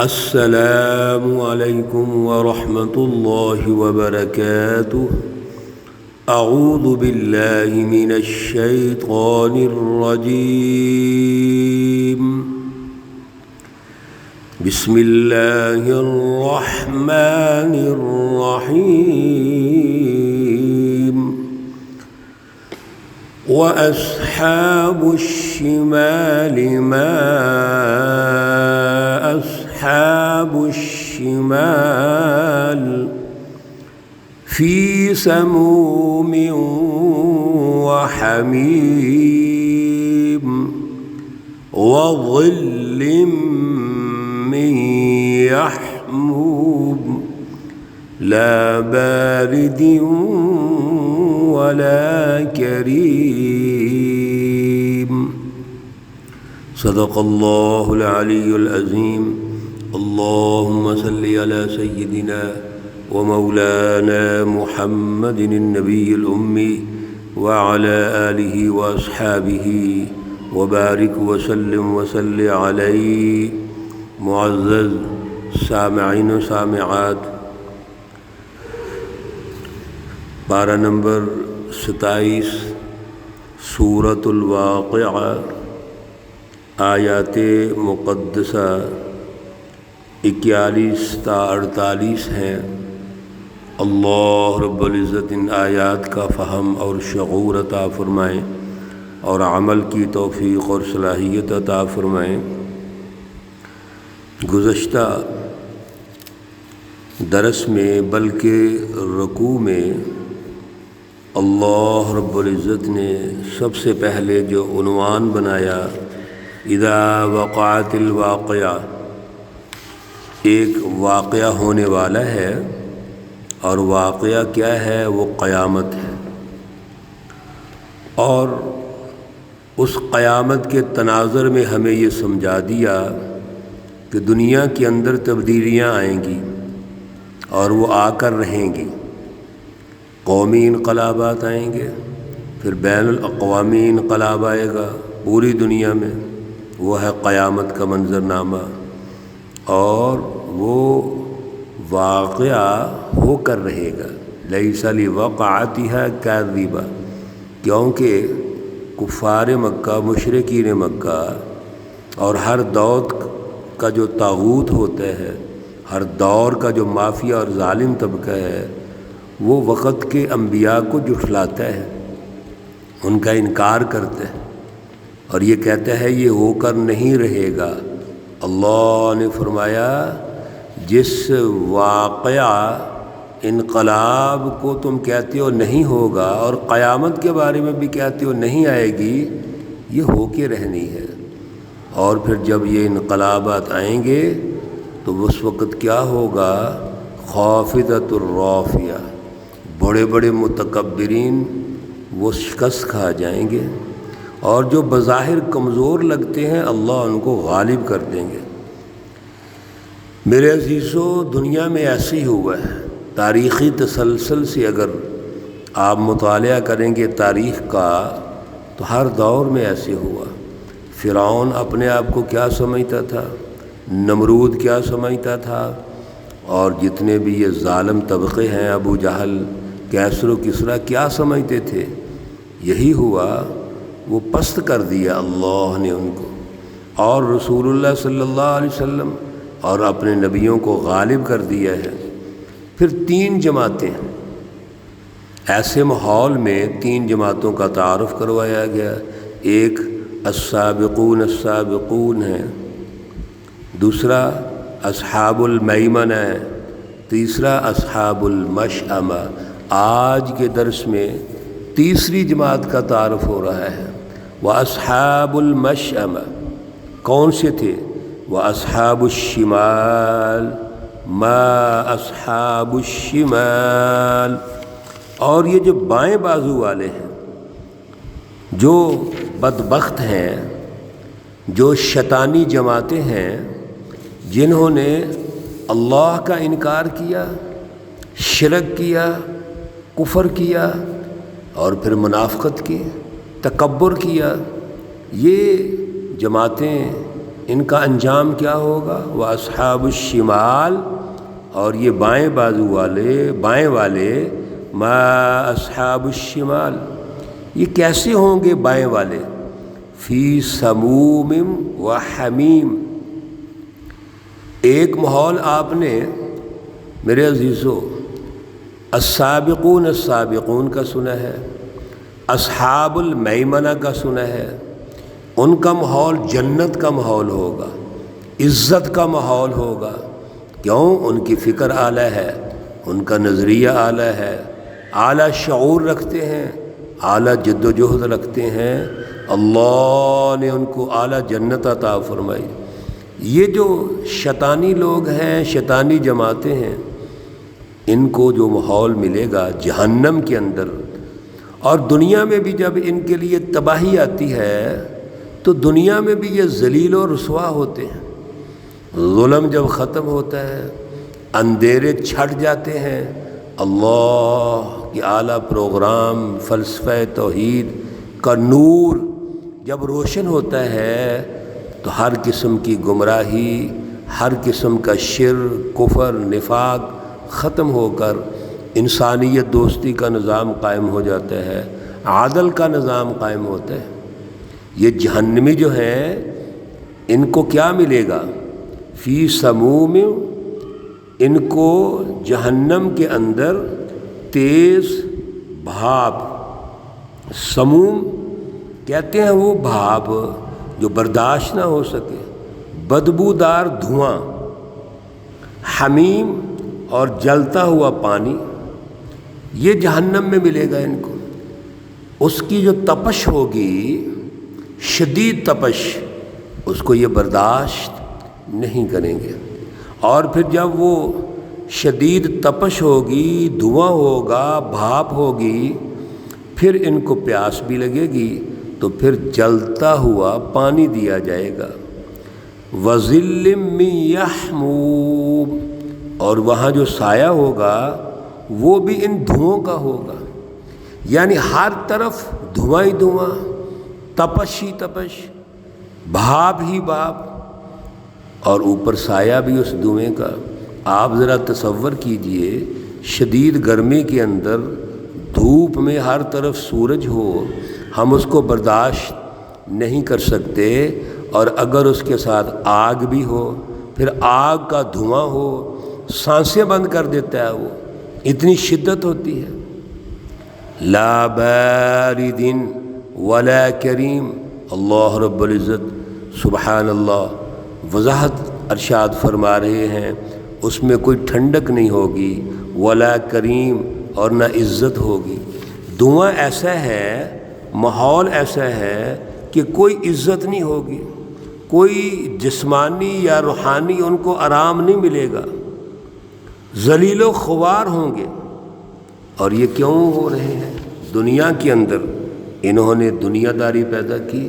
السلام علیکم ورحمۃ اللہ وبرکاتہ۔ اعوذ باللہ من الشیطان الرجیم۔ بسم اللہ الرحمن الرحیم۔ وَأَصْحَابُ الشِّمَالِ مَا أَصْحَابُ الشِّمَالِ فِي سَمُومٍ وَحَمِيمٍ وَظِلٍّ مِّن يَحْمُومٍ لَا بَارِدٍ وَلَا كَرِيمٍ۔ صدق اللہ العلی العظیم۔ اللہم صل علی سیدنا ومولانا محمد النبی الأمی وعلى آلہ واصحابہ وبارک وسلم وصل علیہ۔ معزز سامعین و سامعات، پارہ نمبر 27 سورۃ الواقعہ، آیات مقدسہ 41 تا 48 ہیں۔ اللہ رب العزت ان آیات کا فہم اور شعور عطا فرمائیں اور عمل کی توفیق اور صلاحیت عطا فرمائیں۔ گزشتہ درس میں بلکہ رکوع میں اللہ رب العزت نے سب سے پہلے جو عنوان بنایا، اذا وقعت الواقعہ، ایک واقعہ ہونے والا ہے، اور واقعہ کیا ہے؟ وہ قیامت ہے۔ اور اس قیامت کے تناظر میں ہمیں یہ سمجھا دیا کہ دنیا کے اندر تبدیلیاں آئیں گی اور وہ آ کر رہیں گی۔ قومی انقلابات آئیں گے، پھر بین الاقوامی انقلاب آئے گا پوری دنیا میں، وہ ہے قیامت کا منظرنامہ، اور وہ واقعہ ہو کر رہے گا۔ لیس لوقعتها کاذبہ، کیونکہ کفار مکہ، مشرکین مکہ اور ہر دور کا جو طاغوت ہوتا ہے، ہر دور کا جو مافیا اور ظالم طبقہ ہے، وہ وقت کے انبیاء کو جھٹلاتا ہے، ان کا انکار کرتا ہے، اور یہ کہتا ہے یہ ہو کر نہیں رہے گا۔ اللہ نے فرمایا جس واقعہ انقلاب کو تم کہتے ہو نہیں ہوگا، اور قیامت کے بارے میں بھی کہتے ہو نہیں آئے گی، یہ ہو کے رہنی ہے۔ اور پھر جب یہ انقلابات آئیں گے تو اس وقت کیا ہوگا؟ خافضۃ الرافعہ، بڑے بڑے متکبرین وہ شکست کھا جائیں گے، اور جو بظاہر کمزور لگتے ہیں اللہ ان کو غالب کر دیں گے۔ میرے عزیزو، دنیا میں ایسے ہی ہوا ہے۔ تاریخی تسلسل سے اگر آپ مطالعہ کریں گے تاریخ کا، تو ہر دور میں ایسے ہوا۔ فرعون اپنے آپ کو کیا سمجھتا تھا، نمرود کیا سمجھتا تھا، اور جتنے بھی یہ ظالم طبقے ہیں، ابو جہل، کیسر و کسریٰ، کیا سمجھتے تھے؟ یہی ہوا، وہ پست کر دیا اللہ نے ان کو، اور رسول اللہ صلی اللہ علیہ وسلم اور اپنے نبیوں کو غالب کر دیا ہے۔ پھر 3 جماعتیں، ایسے ماحول میں 3 جماعتوں کا تعارف کروایا گیا۔ ایک السابقون السابقون ہے، دوسرا اصحاب المیمنہ ہے، تیسرا اصحاب المشأمہ۔ آج کے درس میں تیسری جماعت کا تعارف ہو رہا ہے۔ وَأَصْحَابُ الْمَشْأَمَةِ، کون سے تھے؟ وَأَصْحَابُ الشِّمَالِ مَا أَصْحَابُ الشِّمَالِ، اور یہ جو بائیں بازو والے ہیں، جو بدبخت ہیں، جو شیطانی جماعتیں ہیں، جنہوں نے اللہ کا انکار کیا، شرک کیا، کفر کیا، اور پھر منافقت کی، تکبر کیا، یہ جماعتیں ان کا انجام کیا ہوگا؟ وَأَصْحَابُ الشِّمَالِ، اور یہ بائیں بازو والے، بائیں والے، ما اصحاب الشمال، یہ کیسے ہوں گے بائیں والے؟ فی سموم و حمیم، ایک ماحول آپ نے میرے عزیزو السابقون السابقون کا سنا ہے، اصحاب المیمنہ کا سنا ہے، ان کا ماحول جنت کا ماحول ہوگا، عزت کا ماحول ہوگا۔ کیوں؟ ان کی فکر اعلیٰ ہے، ان کا نظریہ اعلیٰ ہے، اعلیٰ شعور رکھتے ہیں، اعلیٰ جد و جہد رکھتے ہیں، اللہ نے ان کو اعلیٰ جنت عطا فرمائی۔ یہ جو شیطانی لوگ ہیں، شیطانی جماعتیں ہیں، ان کو جو ماحول ملے گا جہنم کے اندر، اور دنیا میں بھی جب ان کے لیے تباہی آتی ہے تو دنیا میں بھی یہ ذلیل و رسوا ہوتے ہیں۔ ظلم جب ختم ہوتا ہے، اندھیرے چھٹ جاتے ہیں، اللہ کی اعلیٰ پروگرام فلسفہ توحید کا نور جب روشن ہوتا ہے تو ہر قسم کی گمراہی، ہر قسم کا شرک، کفر، نفاق ختم ہو کر انسانیت دوستی کا نظام قائم ہو جاتا ہے، عدل کا نظام قائم ہوتا ہے۔ یہ جہنمی جو ہیں ان کو کیا ملے گا؟ فی سموم، ان کو جہنم کے اندر تیز بھاپ، سموم کہتے ہیں وہ بھاپ جو برداشت نہ ہو سکے، بدبودار دھواں، حمیم اور جلتا ہوا پانی، یہ جہنم میں ملے گا ان کو۔ اس کی جو تپش ہوگی، شدید تپش، اس کو یہ برداشت نہیں کریں گے، اور پھر جب وہ شدید تپش ہوگی، دھواں ہوگا، بھاپ ہوگی، پھر ان کو پیاس بھی لگے گی تو پھر جلتا ہوا پانی دیا جائے گا۔ وَظِلٍّ مِّن يَحْمُومٍ، اور وہاں جو سایہ ہوگا وہ بھی ان دھوؤں کا ہوگا، یعنی ہر طرف دھواں ہی دھواں، تپش ہی تپش، بھاپ ہی بھاپ، اور اوپر سایہ بھی اس دھوئیں کا۔ آپ ذرا تصور کیجئے، شدید گرمی کے اندر دھوپ میں ہر طرف سورج ہو، ہم اس کو برداشت نہیں کر سکتے، اور اگر اس کے ساتھ آگ بھی ہو، پھر آگ کا دھواں ہو، سانسیں بند کر دیتا ہے وہ، اتنی شدت ہوتی ہے۔ لا بارد ولا کریم، اللہ رب العزت سبحان اللہ وضاحت ارشاد فرما رہے ہیں، اس میں کوئی ٹھنڈک نہیں ہوگی، ولا کریم، اور نہ عزت ہوگی۔ دھواں ایسا ہے، ماحول ایسا ہے کہ کوئی عزت نہیں ہوگی، کوئی جسمانی یا روحانی ان کو آرام نہیں ملے گا، ذلیل و خوار ہوں گے۔ اور یہ کیوں ہو رہے ہیں؟ دنیا کے اندر انہوں نے دنیا داری پیدا کی،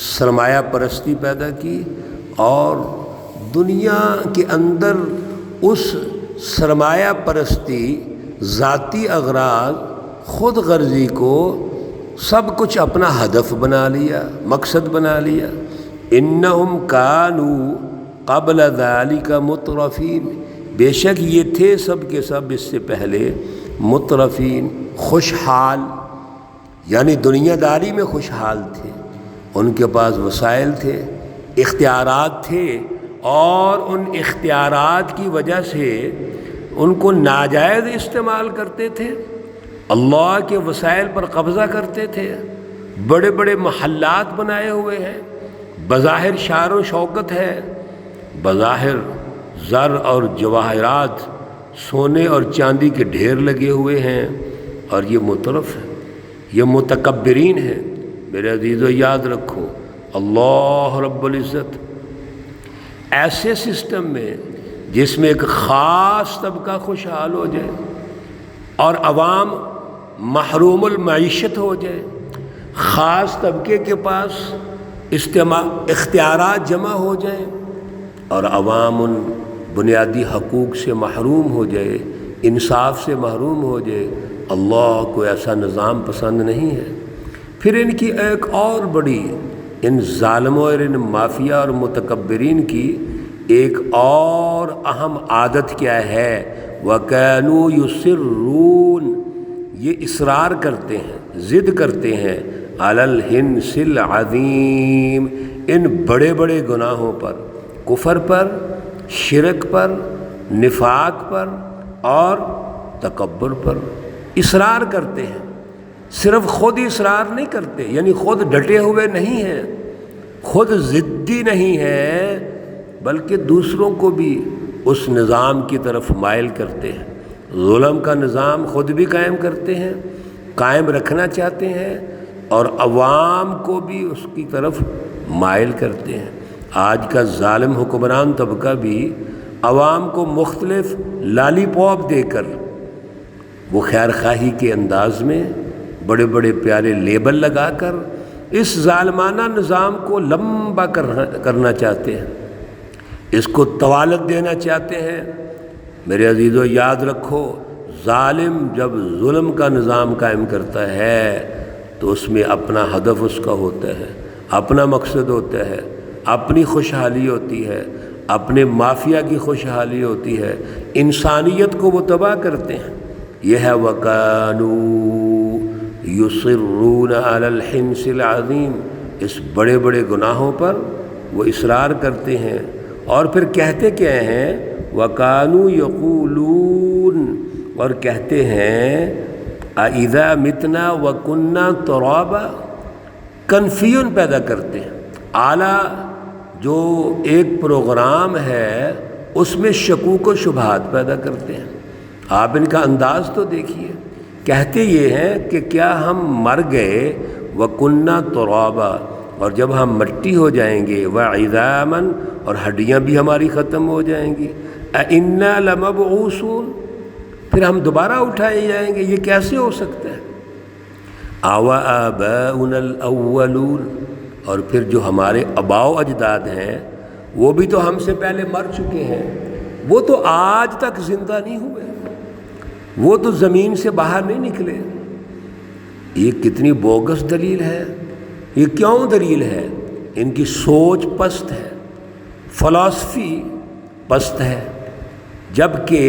سرمایہ پرستی پیدا کی، اور دنیا کے اندر اس سرمایہ پرستی، ذاتی اغراض، خود غرضی کو سب کچھ اپنا ہدف بنا لیا، مقصد بنا لیا۔ انہم کانوا قبل ذلک مترفین، بے شک یہ تھے سب کے سب اس سے پہلے مترفین، خوشحال، یعنی دنیا داری میں خوشحال تھے، ان کے پاس وسائل تھے، اختیارات تھے، اور ان اختیارات کی وجہ سے ان کو ناجائز استعمال کرتے تھے، اللہ کے وسائل پر قبضہ کرتے تھے، بڑے بڑے محلات بنائے ہوئے ہیں، بظاہر شان و شوکت ہے، بظاہر زر اور جواہرات، سونے اور چاندی کے ڈھیر لگے ہوئے ہیں، اور یہ مترف ہے، یہ متکبرین ہیں۔ میرے عزیزو یاد رکھو، اللہ رب العزت ایسے سسٹم میں جس میں ایک خاص طبقہ خوشحال ہو جائے اور عوام محروم المعیشت ہو جائے، خاص طبقے کے پاس اختیارات جمع ہو جائیں اور عوام ان بنیادی حقوق سے محروم ہو جائے، انصاف سے محروم ہو جائے، اللہ کو ایسا نظام پسند نہیں ہے۔ پھر ان کی ایک اور بڑی ان ظالموں اور ان مافیا اور متکبرین کی ایک اور اہم عادت کیا ہے؟ وَكَانُوا يُصِرُّونَ، یہ اصرار کرتے ہیں، ضد کرتے ہیں، عَلَى الْحِنْسِ الْعَظِيمِ، ان بڑے بڑے گناہوں پر، کفر پر، شرک پر، نفاق پر اور تکبر پر اصرار کرتے ہیں۔ صرف خود اصرار نہیں کرتے، یعنی خود ڈٹے ہوئے نہیں ہیں، خود ضدی نہیں ہیں، بلکہ دوسروں کو بھی اس نظام کی طرف مائل کرتے ہیں۔ ظلم کا نظام خود بھی قائم کرتے ہیں، قائم رکھنا چاہتے ہیں، اور عوام کو بھی اس کی طرف مائل کرتے ہیں۔ آج کا ظالم حکمران طبقہ بھی عوام کو مختلف لالی پاپ دے کر، وہ خیر خواہی کے انداز میں بڑے بڑے پیارے لیبل لگا کر اس ظالمانہ نظام کو لمبا کرنا چاہتے ہیں، اس کو طوالت دینا چاہتے ہیں۔ میرے عزیزو یاد رکھو، ظالم جب ظلم کا نظام قائم کرتا ہے تو اس میں اپنا ہدف اس کا ہوتا ہے، اپنا مقصد ہوتا ہے، اپنی خوشحالی ہوتی ہے، اپنے مافیا کی خوشحالی ہوتی ہے، انسانیت کو وہ تباہ کرتے ہیں۔ یہ ہے وَكَانُوا يُصِرُّونَ عَلَى الْحِنْسِ الْعَظِيمِ، اس بڑے بڑے گناہوں پر وہ اصرار کرتے ہیں، اور پھر کہتے کیا ہیں؟ وَكَانُوا يَقُولُونَ، اور کہتے ہیں أَإِذَا مِتْنَا وَكُنَّا تُرَابًا، کنفیوژن پیدا کرتے ہیں۔ اعلیٰ جو ایک پروگرام ہے اس میں شکوک و شبہات پیدا کرتے ہیں۔ آپ ان کا انداز تو دیکھیے، کہتے یہ ہیں کہ کیا ہم مر گئے وَكُنَّا تُرَابًا، اور جب ہم مٹی ہو جائیں گے، وَعِظَامًا، اور ہڈیاں بھی ہماری ختم ہو جائیں گی، أَإِنَّا لَمَبْعُوثُونَ، پھر ہم دوبارہ اٹھائے جائیں گے، یہ کیسے ہو سکتا ہے؟ آباؤنا الاولون، اور پھر جو ہمارے آباء و اجداد ہیں وہ بھی تو ہم سے پہلے مر چکے ہیں، وہ تو آج تک زندہ نہیں ہوئے، وہ تو زمین سے باہر نہیں نکلے۔ یہ کتنی بوگس دلیل ہے، یہ کیوں دلیل ہے؟ ان کی سوچ پست ہے، فلسفی پست ہے، جبکہ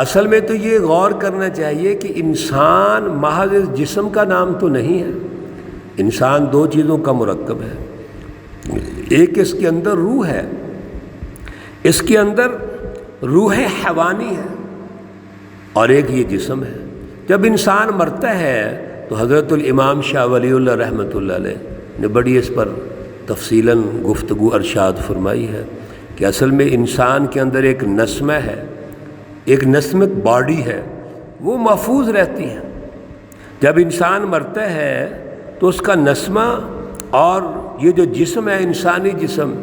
اصل میں تو یہ غور کرنا چاہیے کہ انسان محض اس جسم کا نام تو نہیں ہے، انسان دو چیزوں کا مرکب ہے، ایک اس کے اندر روح ہے، اس کے اندر روح حیوانی ہے، اور ایک یہ جسم ہے۔ جب انسان مرتا ہے تو حضرت الامام شاہ ولی اللہ رحمۃ اللہ علیہ نے بڑی اس پر تفصیلاً گفتگو ارشاد فرمائی ہے کہ اصل میں انسان کے اندر ایک نسمہ ہے، ایک نسمک باڈی ہے، وہ محفوظ رہتی ہے۔ جب انسان مرتا ہے تو اس کا نسمہ اور یہ جو جسم ہے، انسانی جسم،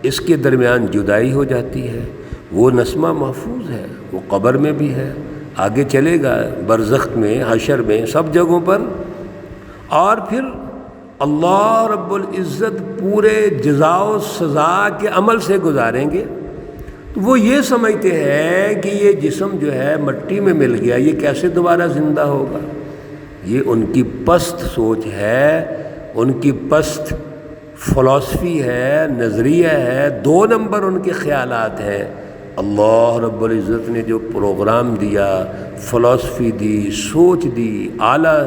اس کے درمیان جدائی ہو جاتی ہے، وہ نسمہ محفوظ ہے، وہ قبر میں بھی ہے، آگے چلے گا برزخ میں، حشر میں، سب جگہوں پر، اور پھر اللہ رب العزت پورے جزا و سزا کے عمل سے گزاریں گے۔ تو وہ یہ سمجھتے ہیں کہ یہ جسم جو ہے مٹی میں مل گیا، یہ کیسے دوبارہ زندہ ہوگا؟ یہ ان کی پست سوچ ہے، ان کی پست فلسفی ہے، نظریہ ہے، دو نمبر ان کے خیالات ہیں۔ اللہ رب العزت نے جو پروگرام دیا، فلسفی دی، سوچ دی، اعلیٰ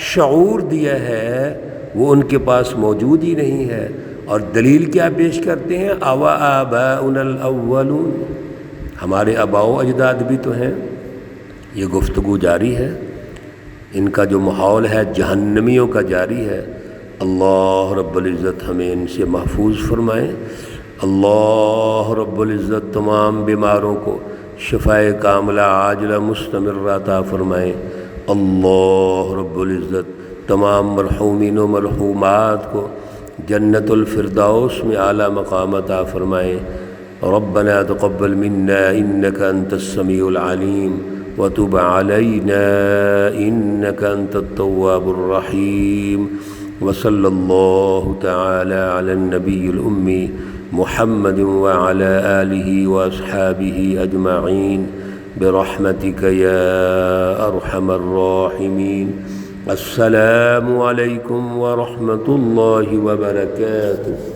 شعور دیا ہے، وہ ان کے پاس موجود ہی نہیں ہے۔ اور دلیل کیا پیش کرتے ہیں؟ آباؤنا الاولون، ہمارے آباء و اجداد بھی تو ہیں۔ یہ گفتگو جاری ہے، ان کا جو ماحول ہے جہنمیوں کا جاری ہے۔ اللہ رب العزت ہمیں ان سے محفوظ فرمائے۔ اللہ رب العزت تمام بیماروں کو شفائے کاملہ عاجلہ مستمرہ عطا فرمائے۔ اللہ رب العزت تمام مرحومین و مرحومات کو جنت الفردوس میں اعلیٰ مقام عطا فرمائے۔ ربنا تقبل منا انك انت السمیع العلیم وتب علینا انك انت التواب الرحیم، وصلی اللہ تعالی علی النبی الأمی محمد وعلى آلہ واصحابہ اجمعین برحمتک یا ارحم الراحمین۔ السلام علیکم ورحمۃ اللہ وبرکاتہ۔